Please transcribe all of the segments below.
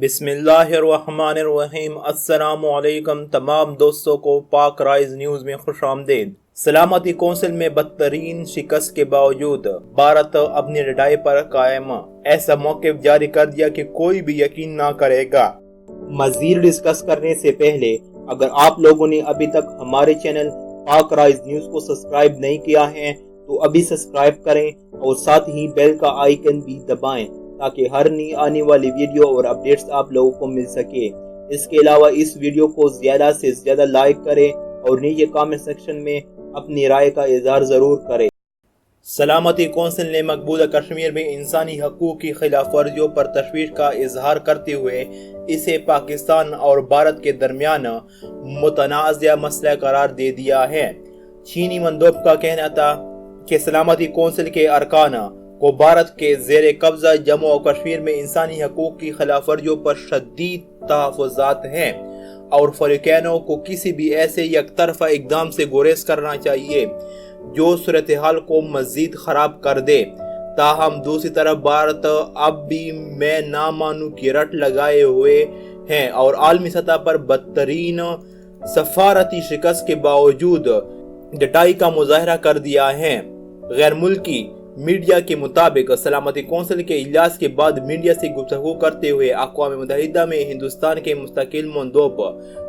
بسم اللہ الرحمن الرحیم۔ السلام علیکم تمام دوستوں کو پاک رائز نیوز میں خوش آمدید۔ سلامتی کونسل میں بدترین شکست کے باوجود بھارت اپنی لڑائی پر قائم، ایسا موقف جاری کر دیا کہ کوئی بھی یقین نہ کرے گا۔ مزید ڈسکس کرنے سے پہلے اگر آپ لوگوں نے ابھی تک ہمارے چینل پاک رائز نیوز کو سبسکرائب نہیں کیا ہے تو ابھی سبسکرائب کریں اور ساتھ ہی بیل کا آئیکن بھی دبائیں تاکہ ہر نئی آنے والی ویڈیو اور اپڈیٹس آپ لوگوں کو مل سکے۔ اس کے علاوہ اس ویڈیو کو زیادہ سے زیادہ لائک کریں اور نیچے کامنٹ سیکشن میں اپنی رائے کا اظہار ضرور کریں۔ سلامتی کونسل نے مقبوضہ کشمیر میں انسانی حقوق کی خلاف ورزیوں پر تشویش کا اظہار کرتے ہوئے اسے پاکستان اور بھارت کے درمیان متنازع مسئلہ قرار دے دیا ہے۔ چینی مندوب کا کہنا تھا کہ سلامتی کونسل کے ارکان کو بھارت کے زیر قبضہ جموں و کشمیر میں انسانی حقوق کی خلاف ورزیوں پر شدید تحفظات ہیں اور فریقینوں کو کسی بھی ایسے یک طرفہ اقدام سے گریز کرنا چاہیے جو صورتحال کو مزید خراب کر دے۔ تاہم دوسری طرف بھارت اب بھی میں نہ مانوں کی رٹ لگائے ہوئے ہیں اور عالمی سطح پر بدترین سفارتی شکست کے باوجود ڈٹائی کا مظاہرہ کر دیا ہے۔ غیر ملکی میڈیا کے مطابق سلامتی کونسل کے اجلاس کے بعد میڈیا سے گفتگو کرتے ہوئے اقوام متحدہ میں ہندوستان کے مستقل مندوب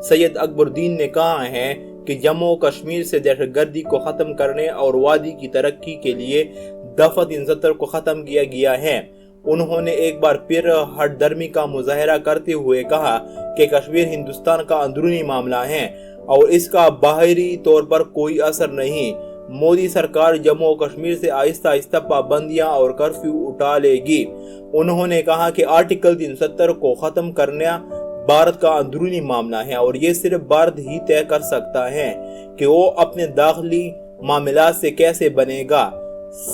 سید اکبر الدین نے کہا ہے کہ جموں و کشمیر سے دہشت گردی کو ختم کرنے اور وادی کی ترقی کے لیے دفعہ 69 کو ختم کیا گیا ہے۔ انہوں نے ایک بار پھر ہٹ درمی کا مظاہرہ کرتے ہوئے کہا کہ کشمیر ہندوستان کا اندرونی معاملہ ہے اور اس کا باہری طور پر کوئی اثر نہیں۔ مودی سرکار جموں و کشمیر سے آہستہ آہستہ پابندیاں اور کرفیو اٹھا لے گی۔ انہوں نے کہا کہ آرٹیکل 370 کو ختم کرنا بھارت کا اندرونی معاملہ ہے اور یہ صرف بھارت ہی طے کر سکتا ہے کہ وہ اپنے داخلی معاملات سے کیسے بنے گا۔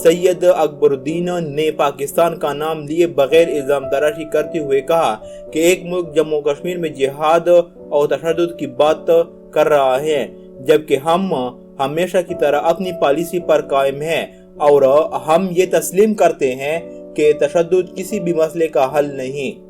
سید اکبر الدین نے پاکستان کا نام لیے بغیر الزام تراشی کرتے ہوئے کہا کہ ایک ملک جموں و کشمیر میں جہاد اور تشدد کی بات کر رہا ہے جبکہ ہم ہمیشہ کی طرح اپنی پالیسی پر قائم ہیں اور ہم یہ تسلیم کرتے ہیں کہ تشدد کسی بھی مسئلے کا حل نہیں۔